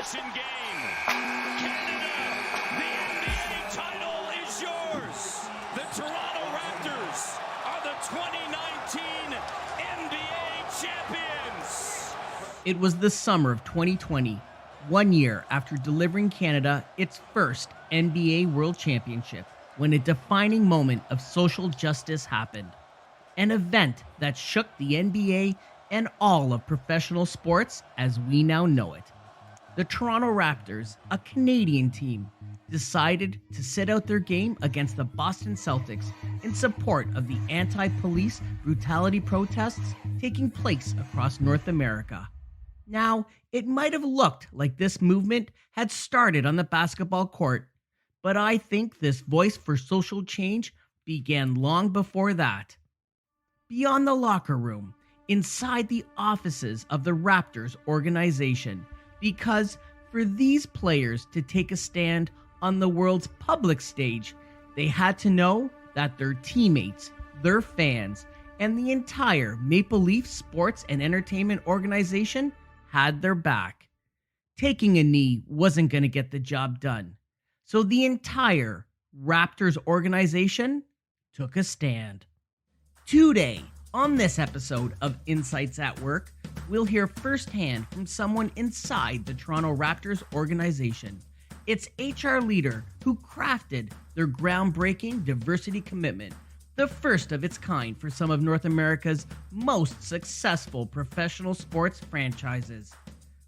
elimination game. Canada, the NBA title is yours. The Toronto Raptors are the 2019 NBA champions. It was the summer of 2020, 1 year after delivering Canada its first NBA World Championship, when a defining moment of social justice happened. An event that shook the NBA and all of professional sports as we now know it. The Toronto Raptors, a Canadian team, decided to sit out their game against the Boston Celtics in support of the anti-police brutality protests taking place across North America. Now, it might have looked like this movement had started on the basketball court, but I think this voice for social change began long before that. Beyond the locker room, inside the offices of the Raptors organization, because for these players to take a stand on the world's public stage, they had to know that their teammates, their fans, and the entire Maple Leaf sports and entertainment organization had their back. Taking a knee wasn't going to get the job done, so the entire Raptors organization took a stand. Today, on this episode of Insights at Work, we'll hear firsthand from someone inside the Toronto Raptors organization. It's HR leader who crafted their groundbreaking diversity commitment, the first of its kind for some of North America's most successful professional sports franchises.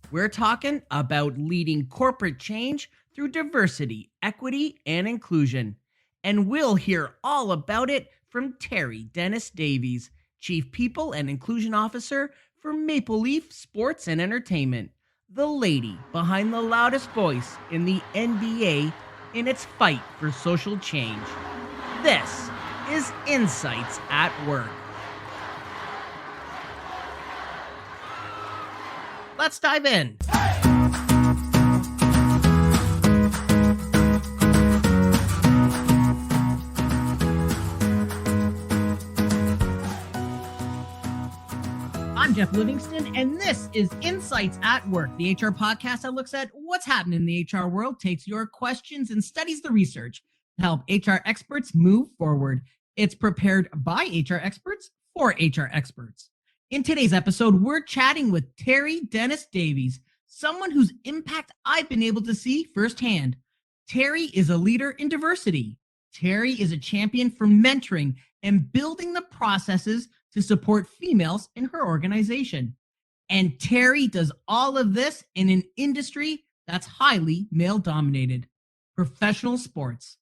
We're talking about leading corporate change through diversity, equity, and inclusion. And we'll hear all about it from Teri Dennis Davies, Chief People and Inclusion Officer for Maple Leaf Sports and Entertainment, the lady behind the loudest voice in the NBA in its fight for social change. This is Insights at Work. Let's dive in. I'm Jeff Livingston, and this is Insights at Work, the HR podcast that looks at what's happening in the HR world, takes your questions, and studies the research to help HR experts move forward. It's prepared by HR experts for HR experts. In today's episode, we're chatting with Teri Dennis Davies, someone whose impact I've been able to see firsthand. Teri is a leader in diversity. Teri is a champion for mentoring and building the processes to support females in her organization. And Teri does all of this in an industry that's highly male-dominated, professional sports.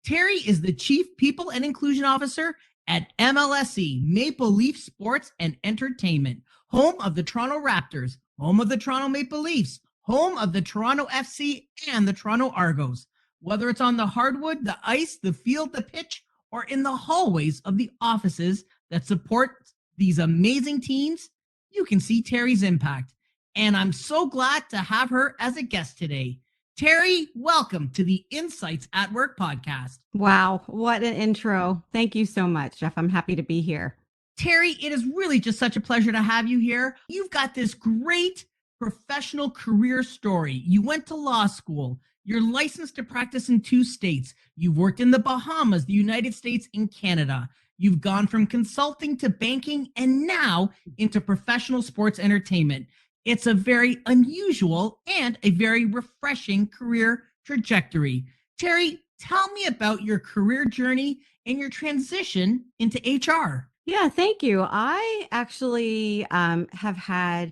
Teri is the Chief People and Inclusion Officer at MLSE, Maple Leaf Sports and Entertainment, home of the Toronto Raptors, home of the Toronto Maple Leafs, home of the Toronto FC and the Toronto Argonauts. Whether it's on the hardwood, the ice, the field, the pitch, or in the hallways of the offices that support these amazing teams, you can see Teri's impact. And I'm so glad to have her as a guest today. Teri, welcome to the Insights at Work podcast. Wow, what an intro. Thank you so much, Jeff. I'm happy to be here. Teri, it is really just such a pleasure to have you here. You've got this great professional career story. You went to law school. You're licensed to practice in 2 states. You've worked in the Bahamas, the United States, and Canada. You've gone from consulting to banking and now into professional sports entertainment. It's a very unusual and a very refreshing career trajectory. Teri, tell me about your career journey and your transition into HR. Yeah, thank you. I actually have had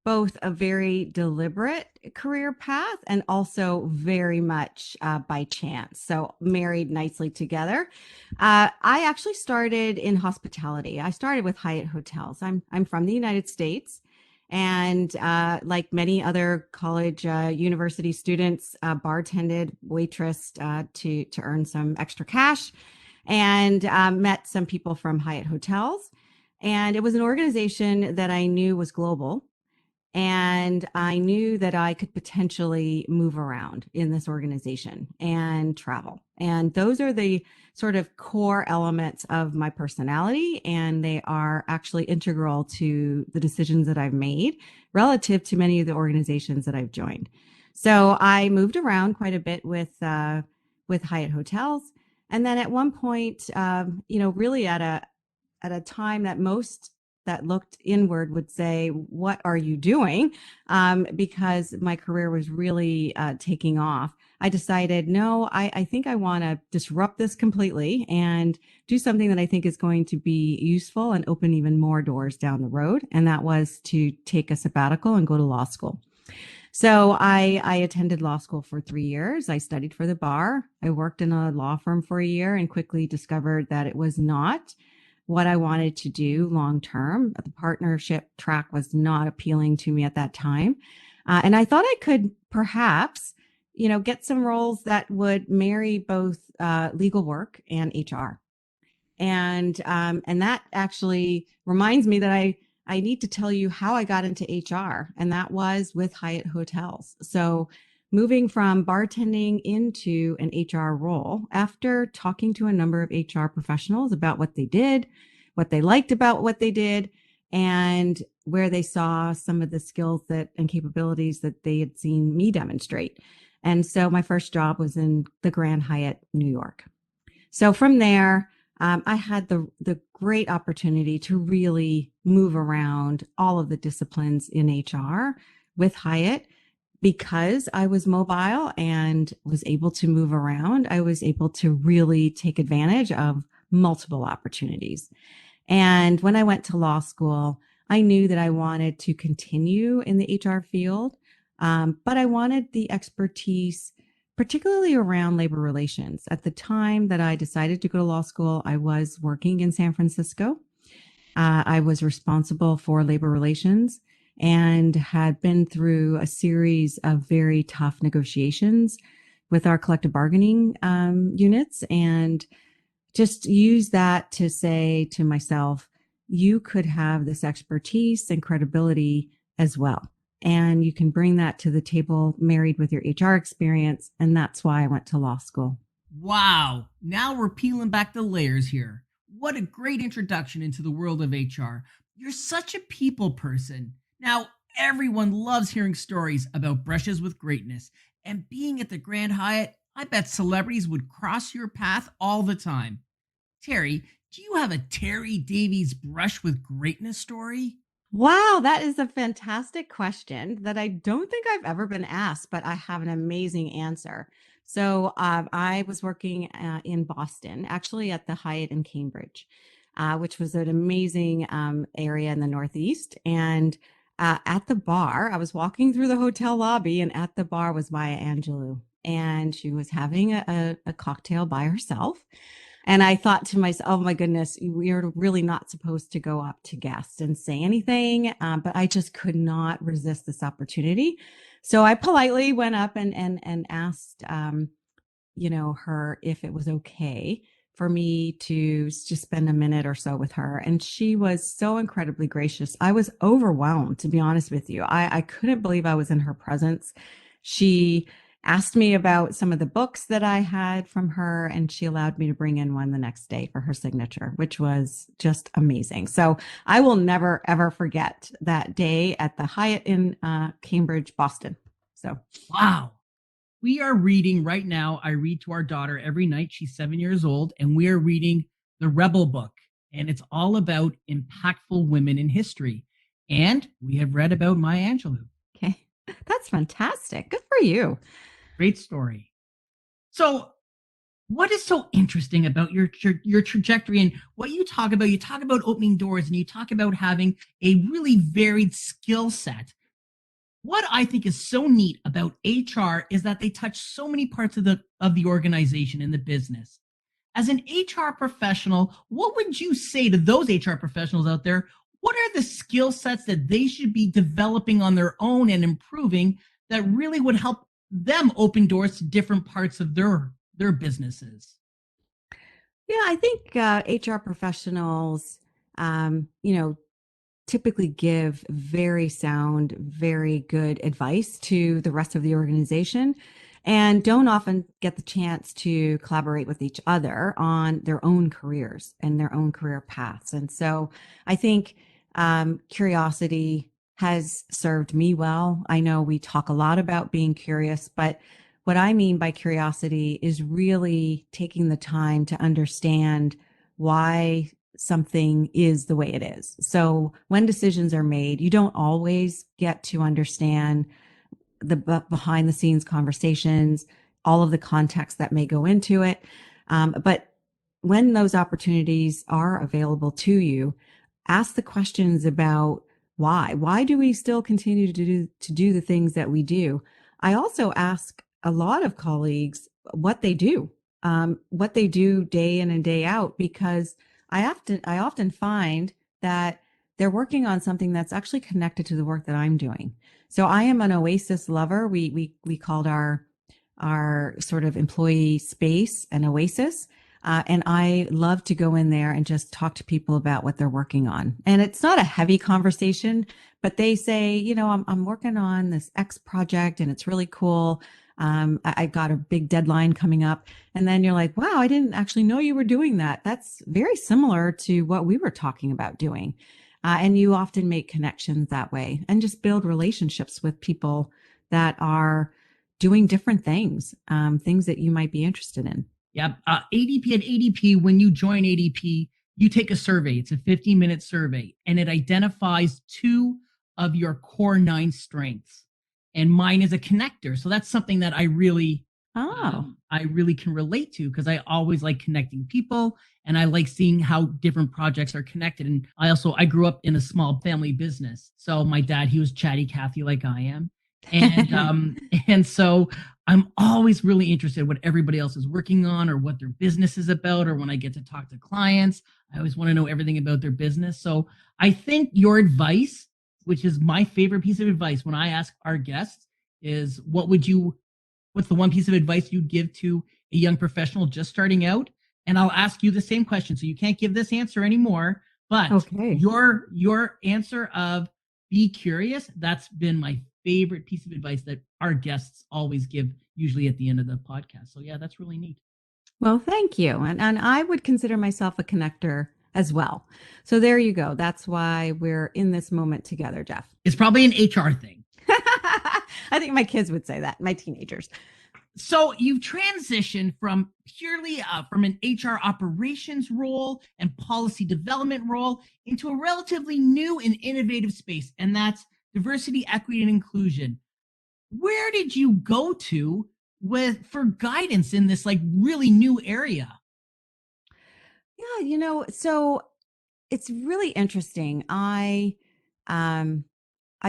both a very deliberate career path and also very much by chance. So married nicely together. I actually started in hospitality. I started with Hyatt Hotels. I'm from the United States. And like many other college, university students, bartended, waitress to earn some extra cash, and met some people from Hyatt Hotels. And it was an organization that I knew was global. And I knew that I could potentially move around in this organization and travel. And those are the sort of core elements of my personality. And they are actually integral to the decisions that I've made relative to many of the organizations that I've joined. So I moved around quite a bit with Hyatt Hotels, and then at one point, really at a time that most that looked inward would say, "What are you doing?" Because my career was really taking off. I decided, no, I think I want to disrupt this completely and do something that I think is going to be useful and open even more doors down the road. And that was to take a sabbatical and go to law school. So I attended law school for 3 years. I studied for the bar. I worked in a law firm for a year and quickly discovered that it was not what I wanted to do long term. The partnership track was not appealing to me at that time. And I thought I could perhaps, get some roles that would marry both legal work and HR. And that actually reminds me that I need to tell you how I got into HR, and that was with Hyatt Hotels. So moving from bartending into an HR role after talking to a number of HR professionals about what they did, what they liked about what they did, and where they saw some of the skills that and capabilities that they had seen me demonstrate. And so my first job was in the Grand Hyatt, New York. So from there, I had the great opportunity to really move around all of the disciplines in HR with Hyatt because I was mobile and was able to move around. I was able to really take advantage of multiple opportunities. And when I went to law school, I knew that I wanted to continue in the HR field, but I wanted the expertise particularly around labor relations. At the time that I decided to go to law school, I was working in San Francisco. I was responsible for labor relations and had been through a series of very tough negotiations with our collective bargaining units, and just use that to say to myself, you could have this expertise and credibility as well. And you can bring that to the table married with your HR experience. And that's why I went to law school. Wow. Now we're peeling back the layers here. What a great introduction into the world of HR. You're such a people person. Now, everyone loves hearing stories about brushes with greatness. And being at the Grand Hyatt, I bet celebrities would cross your path all the time. Teri, do you have a Teri Davies brush with greatness story? Wow, that is a fantastic question that I don't think I've ever been asked, but I have an amazing answer. So I was working in Boston, actually at the Hyatt in Cambridge, which was an amazing area in the Northeast. And at the bar, I was walking through the hotel lobby, and at the bar was Maya Angelou. And she was having a cocktail by herself. And I thought to myself, oh my goodness, we are really not supposed to go up to guests and say anything. But I just could not resist this opportunity. So I politely went up and asked, her if it was okay for me to just spend a minute or so with her. And she was so incredibly gracious. I was overwhelmed, to be honest with you. I couldn't believe I was in her presence. She asked me about some of the books that I had from her, and she allowed me to bring in one the next day for her signature, which was just amazing. So I will never, ever forget that day at the Hyatt in Cambridge, Boston. So, Wow. We are reading right now. I read to our daughter every night. She's 7 years old, and we are reading the Rebel book, and it's all about impactful women in history. And we have read about Maya Angelou. okay, that's fantastic. Good for you. Great story. So, what is so interesting about your trajectory and what you talk about? You talk about opening doors, and you talk about having a really varied skill set. What I think is so neat about HR is that they touch so many parts of the organization and the business. As an HR professional, what would you say to those HR professionals out there? What are the skill sets that they should be developing on their own and improving that really would help them open doors to different parts of their businesses? Yeah, I think HR professionals, typically give very sound, very good advice to the rest of the organization and don't often get the chance to collaborate with each other on their own careers and their own career paths. And so I think curiosity, has served me well. I know we talk a lot about being curious, but what I mean by curiosity is really taking the time to understand why something is the way it is. So when decisions are made, you don't always get to understand the behind the scenes conversations, all of the context that may go into it. But when those opportunities are available to you, ask the questions about why. Why do we still continue to do the things that we do? I also ask a lot of colleagues what they do day in and day out, because I often find that they're working on something that's actually connected to the work that I'm doing. So I am an Oasis lover. We called our sort of employee space an Oasis. And I love to go in there and just talk to people about what they're working on. And it's not a heavy conversation, but they say, I'm working on this X project and it's really cool. I got a big deadline coming up. And then you're like, wow, I didn't actually know you were doing that. That's very similar to what we were talking about doing. And you often make connections that way and just build relationships with people that are doing different things, things that you might be interested in. Yep. ADP at ADP, when you join ADP, you take a survey. It's a 15-minute survey, and it identifies 2 of your core 9 strengths. And mine is a connector. So that's something that I really can relate to, because I always like connecting people, and I like seeing how different projects are connected. And I grew up in a small family business. So my dad, he was chatty Cathy like I am. And and so I'm always really interested in what everybody else is working on or what their business is about. Or when I get to talk to clients, I always want to know everything about their business. So I think your advice, which is my favorite piece of advice when I ask our guests, is what's the one piece of advice you'd give to a young professional just starting out? And I'll ask you the same question. So you can't give this answer anymore, but okay. your answer of be curious, that's been my favorite piece of advice that our guests always give, usually at the end of the podcast. So yeah, that's really neat. Well, thank you. And I would consider myself a connector as well. So there you go. That's why we're in this moment together, Jeff. It's probably an HR thing. I think my kids would say that, my teenagers. So you've transitioned from purely from an HR operations role and policy development role into a relatively new and innovative space, and that's diversity, equity, and inclusion. Where did you go to for guidance in this like really new area? Yeah, so it's really interesting. I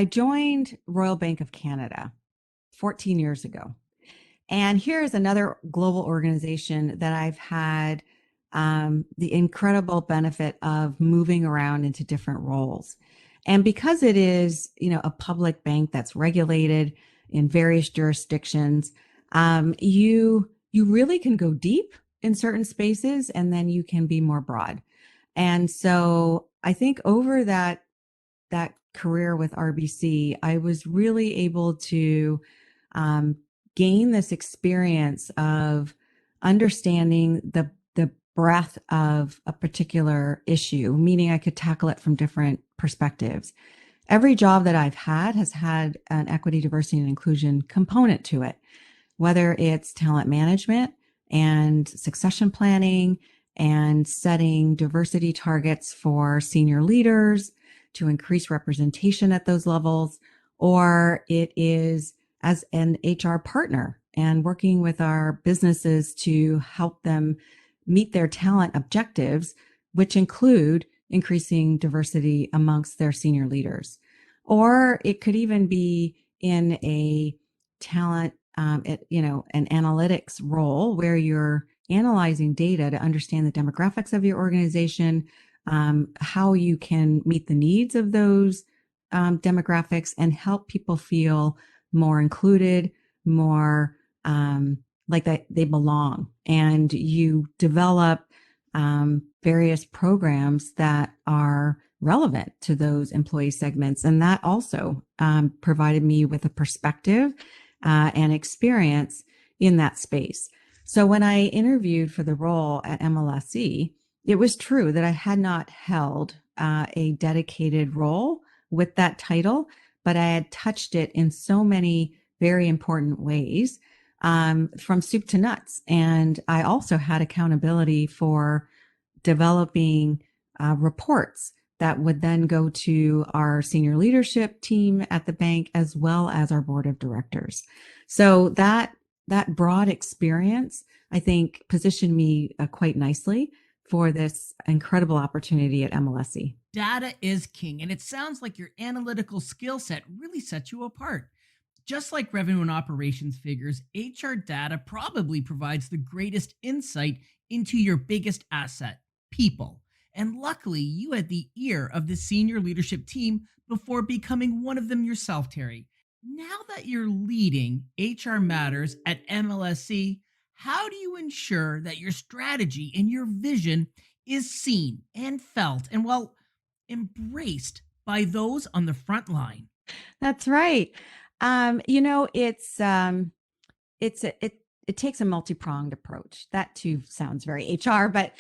joined Royal Bank of Canada 14 years ago. And here's another global organization that I've had the incredible benefit of moving around into different roles. And because it is, a public bank that's regulated in various jurisdictions, you really can go deep in certain spaces, and then you can be more broad. And so I think over that career with RBC, I was really able to gain this experience of understanding the breadth of a particular issue, meaning I could tackle it from different perspectives. Every job that I've had has had an equity, diversity, and inclusion component to it, whether it's talent management and succession planning and setting diversity targets for senior leaders to increase representation at those levels, or it is as an HR partner and working with our businesses to help them meet their talent objectives, which include increasing diversity amongst their senior leaders. Or it could even be in a talent, an analytics role where you're analyzing data to understand the demographics of your organization, how you can meet the needs of those demographics and help people feel more included, more like that they belong. And you develop various programs that are relevant to those employee segments. And that also provided me with a perspective and experience in that space. So when I interviewed for the role at MLSE, it was true that I had not held a dedicated role with that title, but I had touched it in so many very important ways, from soup to nuts. And I also had accountability for developing reports that would then go to our senior leadership team at the bank as well as our board of directors. So that broad experience, I think, positioned me quite nicely for this incredible opportunity at MLSE. Data is king, and it sounds like your analytical skill set really sets you apart. Just like revenue and operations figures, HR data probably provides the greatest insight into your biggest asset, people. And luckily, you had the ear of the senior leadership team before becoming one of them yourself, Teri. Now that you're leading HR Matters at MLSE, how do you ensure that your strategy and your vision is seen and felt and, well, embraced by those on the front line? That's right. You know, it takes a multi-pronged approach. That too sounds very HR, but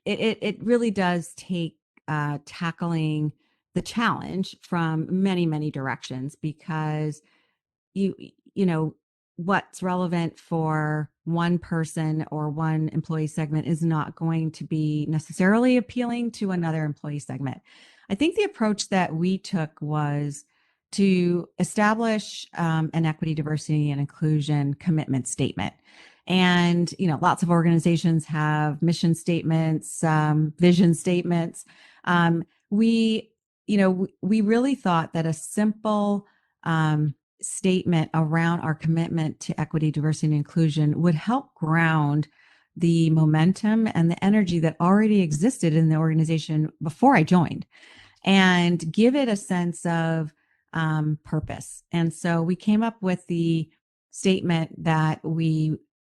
it really does take tackling the challenge from many directions, because you you know what's relevant for one person or one employee segment is not going to be necessarily appealing to another employee segment. I think the approach that we took was to establish an equity, diversity, and inclusion commitment statement. And lots of organizations have mission statements, vision statements. We we really thought that a simple statement around our commitment to equity, diversity, and inclusion would help ground the momentum and the energy that already existed in the organization before I joined, and give it a sense of purpose. And so we came up with the statement that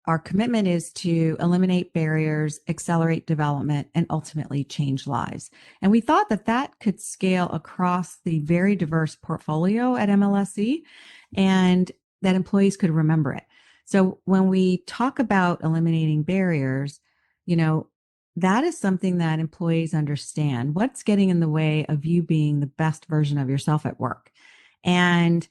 our commitment is to eliminate barriers, accelerate development, and ultimately change lives. And we thought that that could scale across the very diverse portfolio at MLSE, and that employees could remember it. So when we talk about eliminating barriers, that is something that employees understand. What's getting in the way of you being the best version of yourself at work? And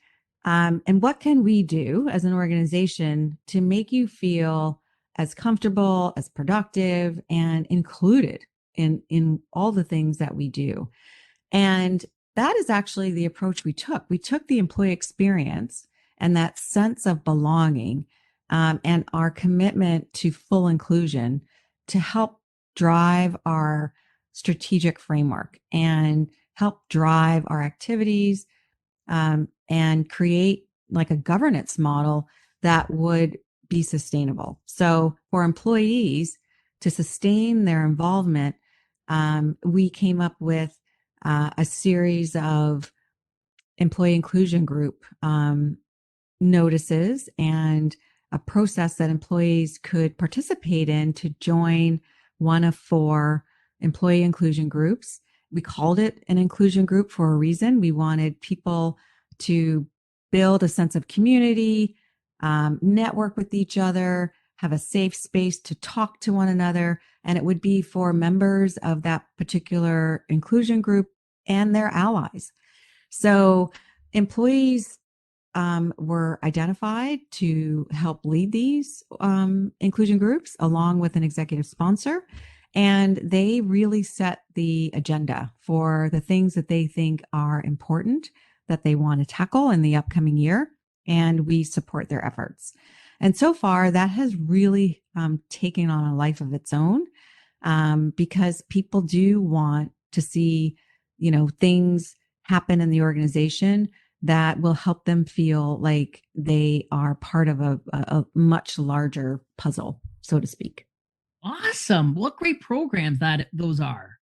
what can we do as an organization to make you feel as comfortable, as productive, and included in all the things that we do? And that is actually the approach we took. We took the employee experience and that sense of belonging, and our commitment to full inclusion to help drive our strategic framework and help drive our activities, and create like a governance model that would be sustainable. So for employees to sustain their involvement, we came up with a series of employee inclusion group notices and a process that employees could participate in to join one of 4 employee inclusion groups. We called it an inclusion group for a reason. We wanted people to build a sense of community, network with each other, have a safe space to talk to one another. And it would be for members of that particular inclusion group and their allies. So employees were identified to help lead these inclusion groups along with an executive sponsor. And they really set the agenda for the things that they think are important that they want to tackle in the upcoming year. And we support their efforts. And so far, that has really taken on a life of its own, because people do want to see, things happen in the organization that will help them feel like they are part of a much larger puzzle, so to speak. Awesome. What great programs those are.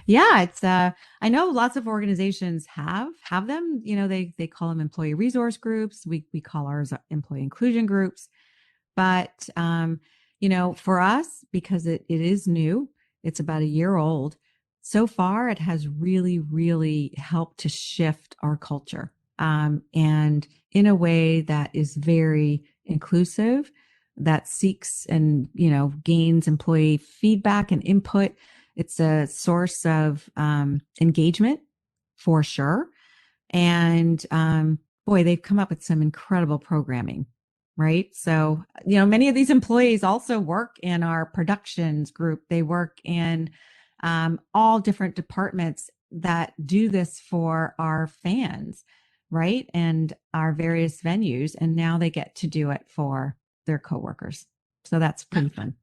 Yeah, it's I know lots of organizations have them. They call them employee resource groups. We call ours employee inclusion groups. But for us, because it is new, it's about a year old. So far, it has really helped to shift our culture, and in a way that is very inclusive, that seeks and gains employee feedback and input. It's a source of engagement for sure. And boy, they've come up with some incredible programming, right? So, many of these employees also work in our productions group. They work in all different departments that do this for our fans, right? And our various venues. And now they get to do it for their coworkers. So that's pretty fun.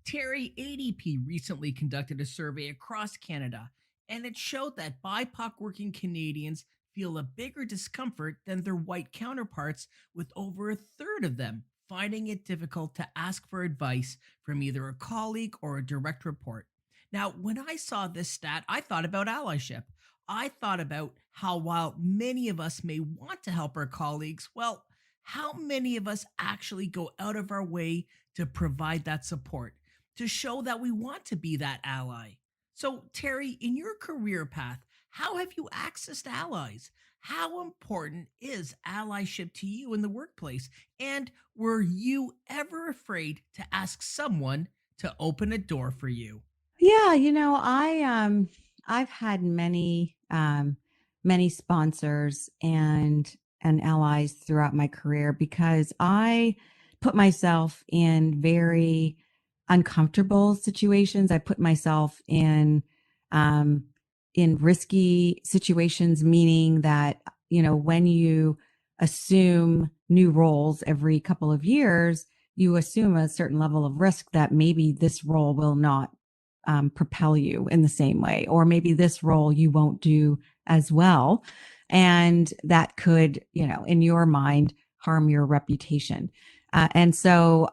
Teri, ADP recently conducted a survey across Canada, and it showed that BIPOC working Canadians feel a bigger discomfort than their white counterparts, with over a third of them finding it difficult to ask for advice from either a colleague or a direct report. Now, when I saw this stat, I thought about allyship. I thought about how, while many of us may want to help our colleagues, well, how many of us actually go out of our way to provide that support, to show that we want to be that ally? So, Teri, in your career path, how have you accessed allies? How important is allyship to you in the workplace? And were you ever afraid to ask someone to open a door for you? Yeah, I've had many sponsors and allies throughout my career because I put myself in very uncomfortable situations. I put myself um in risky situations, meaning that, when you assume new roles every couple of years, you assume a certain level of risk that maybe this role will not propel you in the same way, or maybe this role you won't do as well. And that could, in your mind, harm your reputation. And so,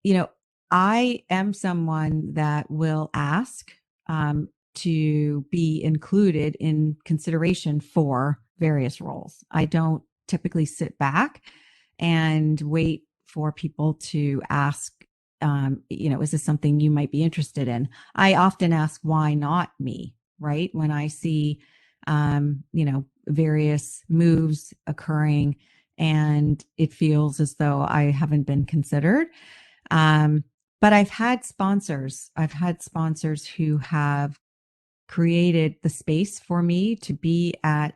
you know, I am someone that will ask to be included in consideration for various roles. I don't typically sit back and wait for people to ask, is this something you might be interested in? I often ask, why not me? Right. When I see, various moves occurring and it feels as though I haven't been considered. Um, but I've had sponsors. I've had sponsors who have created the space for me to be at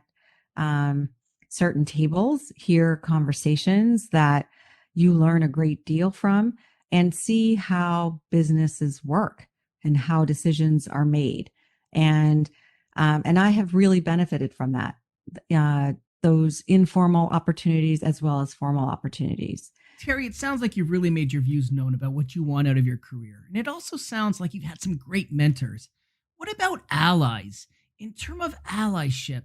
um, certain tables, hear conversations that you learn a great deal from, and see how businesses work and how decisions are made. And I have really benefited from that. Those informal opportunities as well as formal opportunities. Teri, it sounds like you've really made your views known about what you want out of your career. And it also sounds like you've had some great mentors. What about allies? In terms of allyship,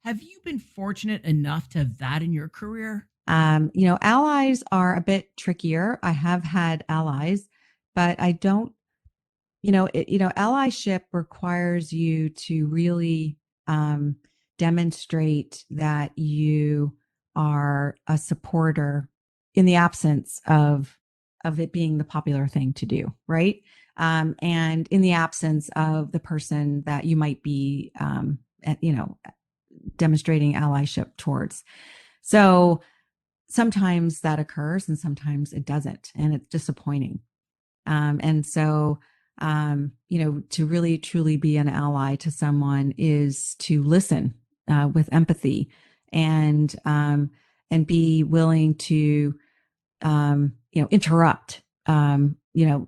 have you been fortunate enough to have that in your career? Allies are a bit trickier. I have had allies, but I don't, allyship requires you to really um, demonstrate that you are a supporter in the absence of it being the popular thing to do, right? And in the absence of the person that you might be, demonstrating allyship towards. So sometimes that occurs and sometimes it doesn't, and it's disappointing. And so, to really truly be an ally to someone is to listen with empathy and be willing to, interrupt,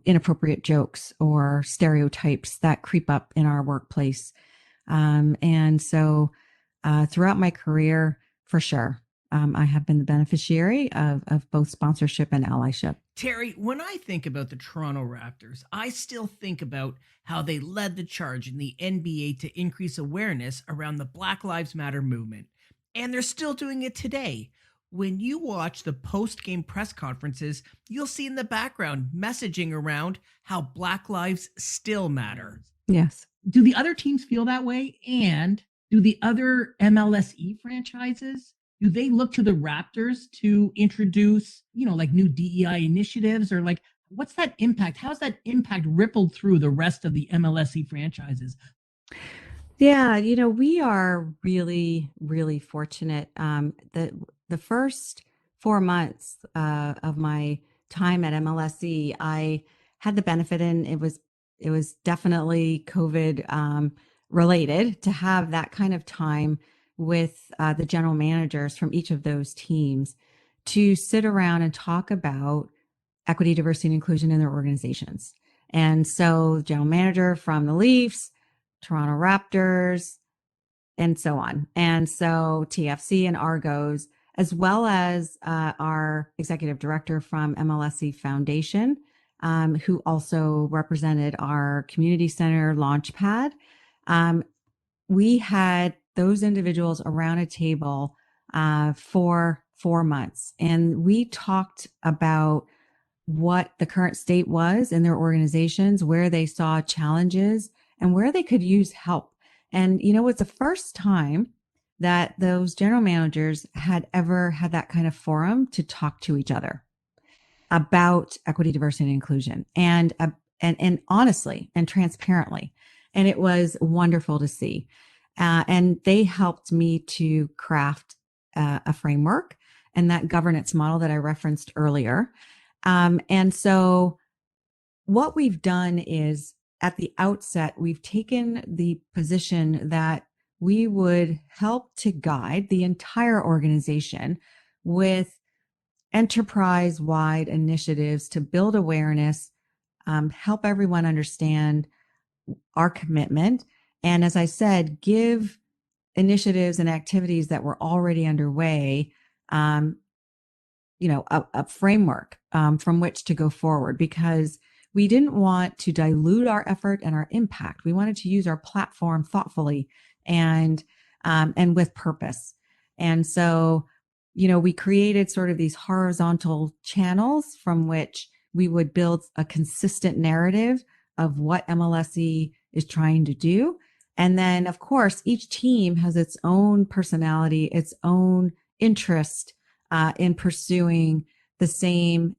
inappropriate jokes or stereotypes that creep up in our workplace. And so, throughout my career, for sure, I have been the beneficiary of both sponsorship and allyship. Teri, when I think about the Toronto Raptors, I still think about how they led the charge in the NBA to increase awareness around the Black Lives Matter movement. And they're still doing it today. When you watch the post game press conferences, you'll see in the background messaging around how Black lives still matter. Yes. Do the other teams feel that way? And do the other MLSE franchises, do they look to the Raptors to introduce, like new DEI initiatives, or like what's that impact? How's that impact rippled through the rest of the MLSE franchises? Yeah, we are really, really fortunate. The first 4 months of my time at MLSE, I had the benefit, and it was definitely COVID related to have that kind of time with the general managers from each of those teams to sit around and talk about equity, diversity, and inclusion in their organizations. And so, general manager from the Leafs, Toronto Raptors, and so on. And so, TFC and Argos, as well as our executive director from MLSE Foundation, who also represented our community center launchpad. We had those individuals around a table for 4 months, and we talked about what the current state was in their organizations, where they saw challenges, and where they could use help. And, it's the first time that those general managers had ever had that kind of forum to talk to each other about equity, diversity, and inclusion, and honestly and transparently. And it was wonderful to see. And they helped me to craft a framework and that governance model that I referenced earlier. And so what we've done is at the outset, we've taken the position that we would help to guide the entire organization with enterprise-wide initiatives to build awareness, help everyone understand our commitment. And as I said, give initiatives and activities that were already underway, a framework from which to go forward, because we didn't want to dilute our effort and our impact. We wanted to use our platform thoughtfully and with purpose. And so, we created sort of these horizontal channels from which we would build a consistent narrative of what MLSE is trying to do. And then, of course, each team has its own personality, its own interest in pursuing the same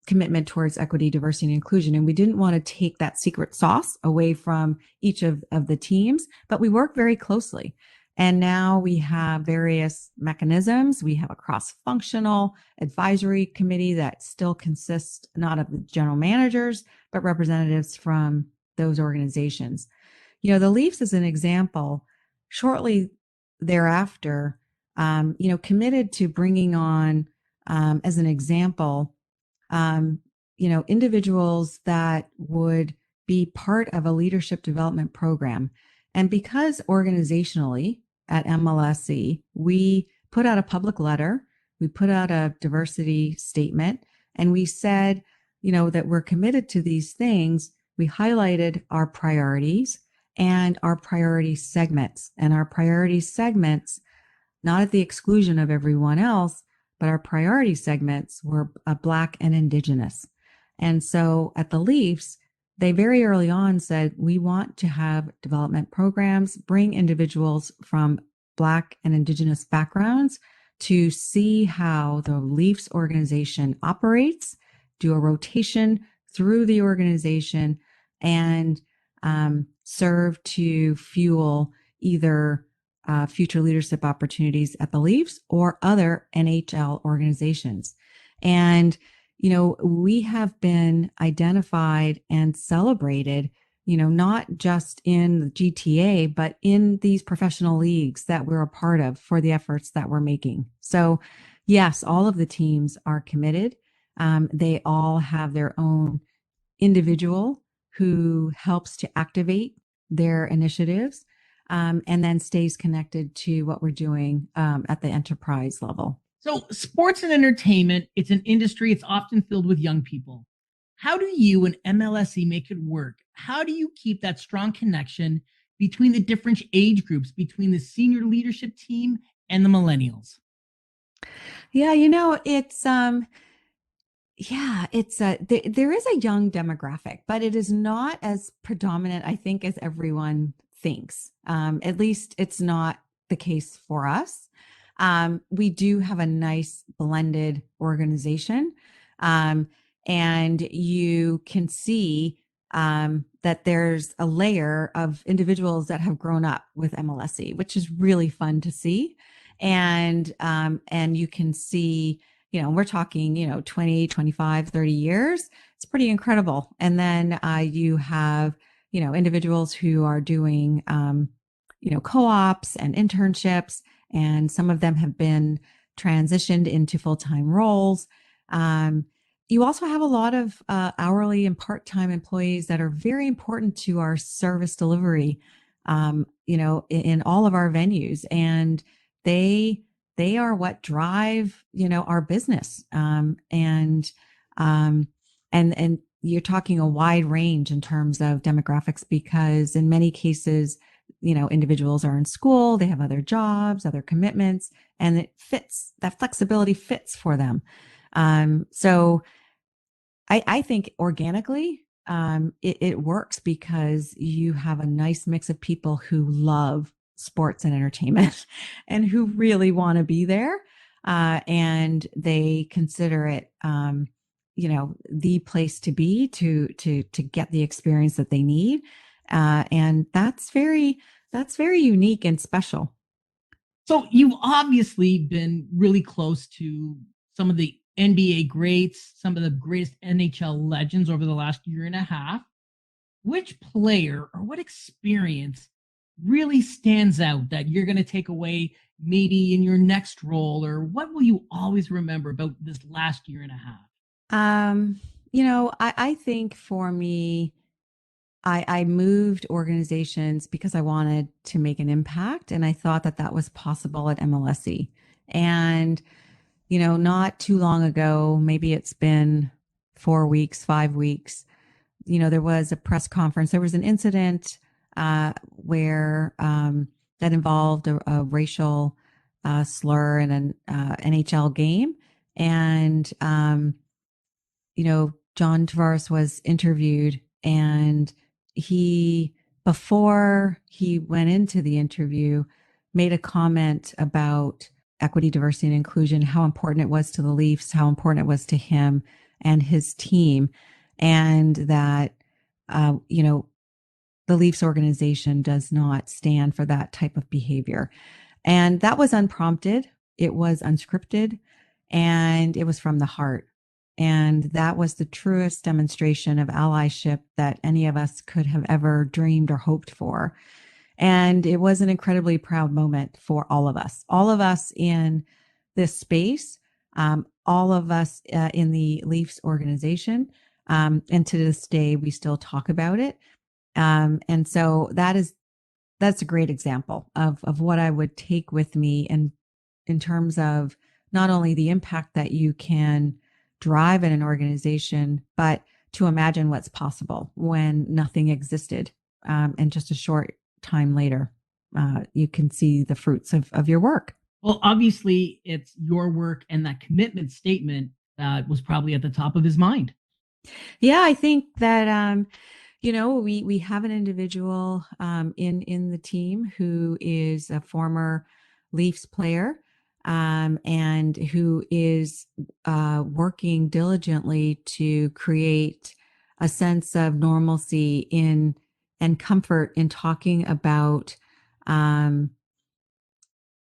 commitment towards equity, diversity, and inclusion. And we didn't want to take that secret sauce away from each of the teams, but we work very closely. And now we have various mechanisms. We have a cross-functional advisory committee that still consists not of the general managers, but representatives from those organizations. The Leafs, as an example, shortly thereafter, committed to bringing on, as an example, individuals that would be part of a leadership development program. And because organizationally at MLSE, we put out a public letter, we put out a diversity statement, and we said, that we're committed to these things. We highlighted our priorities and our priority segments, not at the exclusion of everyone else, but our priority segments were Black and Indigenous. And so at the Leafs, they very early on said, we want to have development programs, bring individuals from Black and Indigenous backgrounds to see how the Leafs organization operates, do a rotation through the organization, and serve to fuel either future leadership opportunities at the Leafs or other NHL organizations. And, we have been identified and celebrated, not just in the GTA, but in these professional leagues that we're a part of for the efforts that we're making. So yes, all of the teams are committed. They all have their own individual who helps to activate their initiatives, and then stays connected to what we're doing at the enterprise level. So sports and entertainment, it's an industry, it's often filled with young people. How do you and MLSE make it work? How do you keep that strong connection between the different age groups, between the senior leadership team and the millennials? Yeah, there is a young demographic, but it is not as predominant, I think, as everyone thinks. At least it's not the case for us. We do have a nice blended organization. And you can see that there's a layer of individuals that have grown up with MLSE, which is really fun to see. And you can see, we're talking, 20, 25, 30 years. It's pretty incredible. And then you have, individuals who are doing, co-ops and internships, and some of them have been transitioned into full-time roles. You also have a lot of hourly and part-time employees that are very important to our service delivery, in all of our venues, and they are what drive, our business. And you're talking a wide range in terms of demographics, because in many cases, individuals are in school, they have other jobs, other commitments, and that flexibility fits for them. So I think organically, it works because you have a nice mix of people who love sports and entertainment and who really want to be there. And they consider it, the place to be to get the experience that they need. And that's very unique and special. So you've obviously been really close to some of the NBA greats, some of the greatest NHL legends over the last year and a half. Which player or what experience really stands out that you're going to take away maybe in your next role, or what will you always remember about this last year and a half? I think for me, I moved organizations because I wanted to make an impact, and I thought that was possible at MLSE. And, not too long ago, maybe it's been 4 weeks, 5 weeks, there was a press conference. There was an incident where that involved a racial slur in an NHL game. And, John Tavares was interviewed, and before he went into the interview, made a comment about equity, diversity, and inclusion, how important it was to the Leafs, how important it was to him and his team, and that, the Leafs organization does not stand for that type of behavior. And that was unprompted. It was unscripted, and it was from the heart. And that was the truest demonstration of allyship that any of us could have ever dreamed or hoped for. And it was an incredibly proud moment for all of us in this space, all of us in the Leafs organization. And to this day, we still talk about it. And so that's a great example of what I would take with me, and in terms of not only the impact that you can drive in an organization, but to imagine what's possible when nothing existed. And just a short time later, you can see the fruits of your work. Well, obviously, it's your work and that commitment statement that was probably at the top of his mind. Yeah, I think that we have an individual in the team who is a former Leafs player, and who is working diligently to create a sense of normalcy and comfort in talking about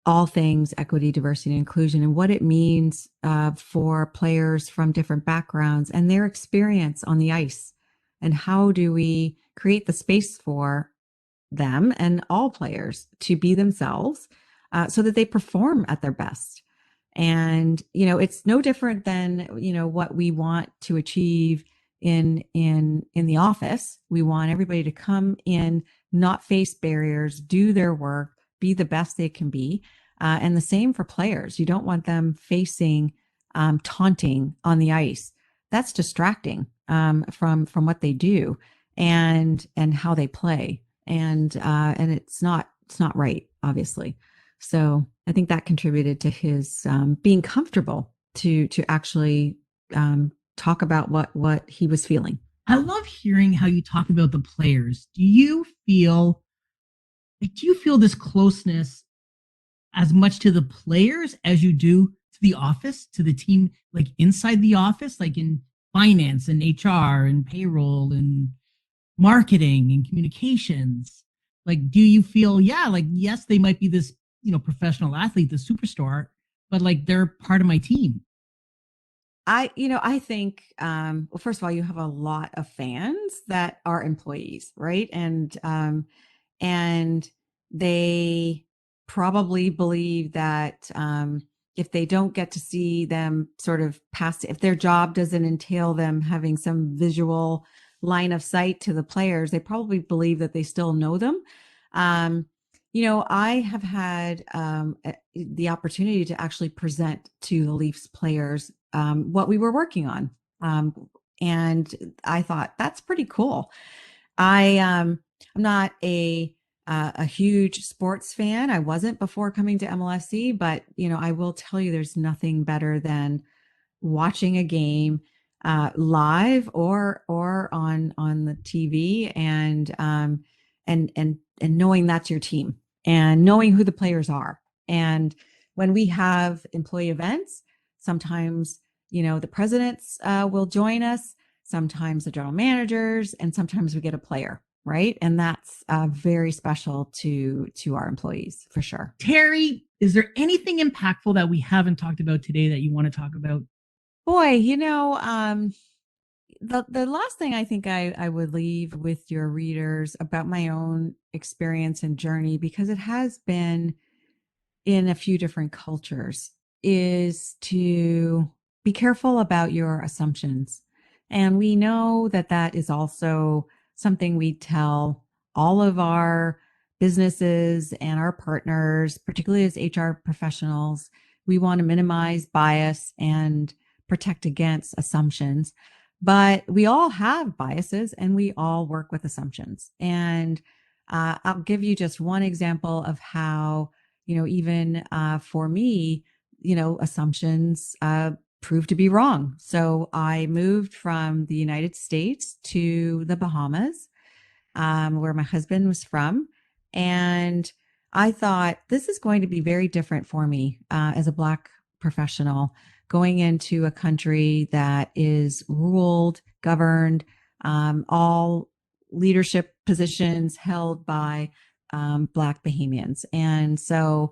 all things equity, diversity, and inclusion, and what it means for players from different backgrounds and their experience on the ice. And how do we create the space for them and all players to be themselves, so that they perform at their best? And, it's no different than, what we want to achieve in the office. We want everybody to come in, not face barriers, do their work, be the best they can be. And the same for players. You don't want them facing taunting on the ice. That's distracting from what they do and how they play. And it's not right, obviously. So I think that contributed to his being comfortable to actually talk about what he was feeling. I love hearing how you talk about the players. Do you feel this closeness as much to the players as you do to the office, to the team, like inside the office, like in finance and HR and payroll and marketing and communications? Like, do you feel, yes, they might be this, professional athlete, the superstar, but like they're part of my team? I think, well, first of all, you have a lot of fans that are employees, right? And they probably believe that if they don't get to see them sort of pass, if their job doesn't entail them having some visual line of sight to the players, they probably believe that they still know them. Um, I have had the opportunity to actually present to the Leafs players what we were working on. And I thought that's pretty cool. I'm not a huge sports fan. I wasn't before coming to MLSE, but I will tell you, there's nothing better than watching a game live or on the TV, and knowing that's your team and knowing who the players are. And when we have employee events, sometimes the presidents will join us, sometimes the general managers, and sometimes we get a player, right? And that's very special to our employees, for sure. Teri, is there anything impactful that we haven't talked about today that you want to talk about? Boy, the last thing I think I would leave with your readers about my own experience and journey, because it has been in a few different cultures, is to be careful about your assumptions. And we know that that is also something we tell all of our businesses and our partners, particularly as HR professionals. We want to minimize bias and protect against assumptions. But we all have biases and we all work with assumptions. And I'll give you just one example of how, even for me, assumptions proved to be wrong. So I moved from the United States to the Bahamas, where my husband was from. And I thought this is going to be very different for me as a Black professional going into a country that is ruled, governed, all leadership positions held by Black Bahamians. And so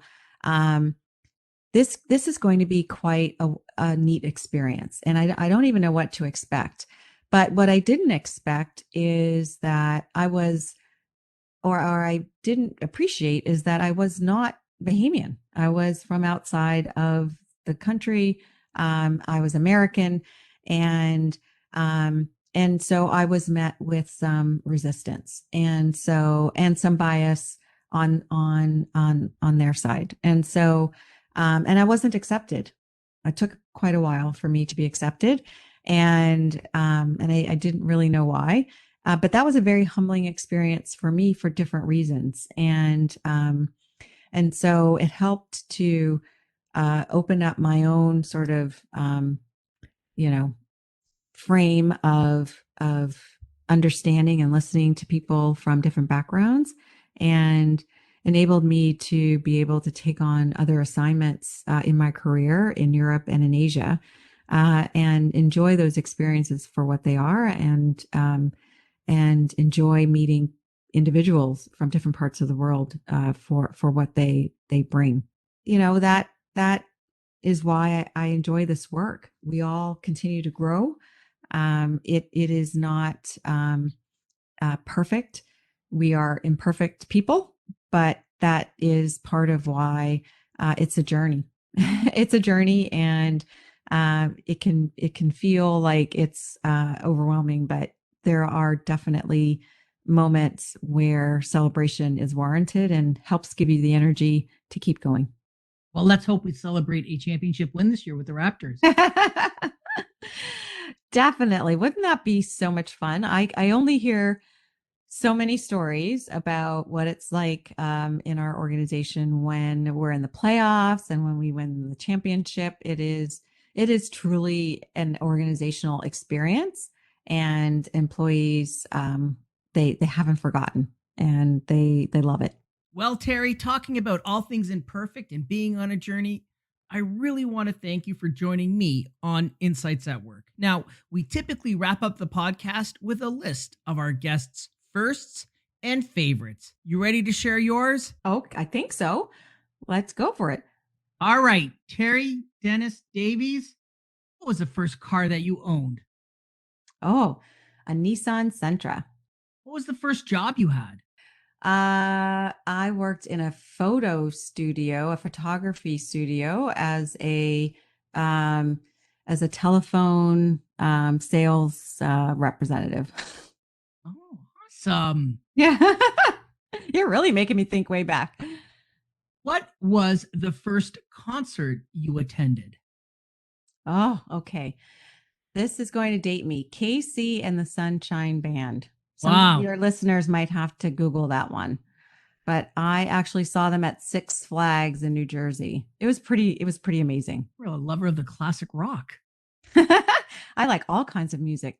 this is going to be quite a neat experience. And I don't even know what to expect. But what I didn't expect is that I didn't appreciate is that I was not Bahamian. I was from outside of the country. I was American, and so I was met with some resistance, and some bias on their side, and I wasn't accepted. It took quite a while for me to be accepted, and I didn't really know why. But that was a very humbling experience for me for different reasons, and so it helped to open up my own sort of frame of understanding and listening to people from different backgrounds, and enabled me to be able to take on other assignments in my career in Europe and in Asia, and enjoy those experiences for what they are, and enjoy meeting individuals from different parts of the world for what they bring. That is why I enjoy this work. We all continue to grow. It is not perfect. We are imperfect people, but that is part of why it's a journey. It's a journey, and it can feel like it's overwhelming, but there are definitely moments where celebration is warranted and helps give you the energy to keep going. Well, let's hope we celebrate a championship win this year with the Raptors. Definitely. Wouldn't that be so much fun? I only hear so many stories about what it's like in our organization when we're in the playoffs and when we win the championship. It is truly an organizational experience, and employees they haven't forgotten, and they love it. Well, Teri, talking about all things imperfect and being on a journey, I really want to thank you for joining me on Insights at Work. Now, we typically wrap up the podcast with a list of our guests' firsts and favorites. You ready to share yours? Oh, I think so. Let's go for it. All right, Teri Dennis Davies, What was the first car that you owned? Oh, a Nissan Sentra. What was the first job you had? I worked in a photography studio as a telephone sales representative. Oh, awesome. Yeah. You're really making me think way back. What was the first concert you attended? Oh, okay. This is going to date me. Casey and the Sunshine Band. Some Wow. of your listeners might have to Google that one. But I actually saw them at Six Flags in New Jersey. It was pretty amazing. You're a lover of the classic rock. I like all kinds of music.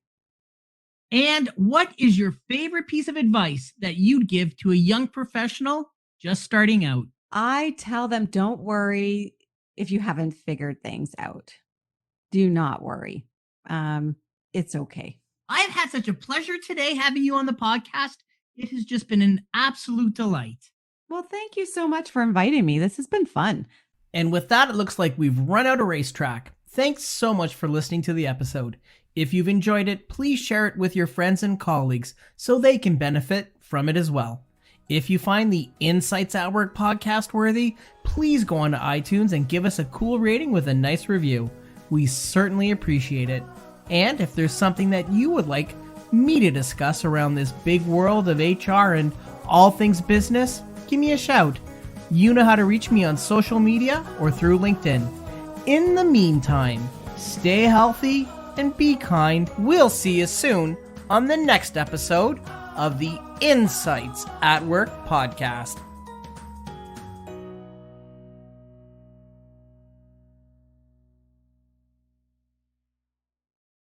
And what is your favorite piece of advice that you'd give to a young professional just starting out? I tell them, don't worry if you haven't figured things out. Do not worry. It's okay. I've had such a pleasure today having you on the podcast. It has just been an absolute delight. Well, thank you so much for inviting me. This has been fun. And with that, it looks like we've run out of racetrack. Thanks so much for listening to the episode. If you've enjoyed it, please share it with your friends and colleagues so they can benefit from it as well. If you find the Insights at Work podcast worthy, please go on to iTunes and give us a cool rating with a nice review. We certainly appreciate it. And if there's something that you would like me to discuss around this big world of HR and all things business, give me a shout. You know how to reach me on social media or through LinkedIn. In the meantime, stay healthy and be kind. We'll see you soon on the next episode of the Insights at Work podcast.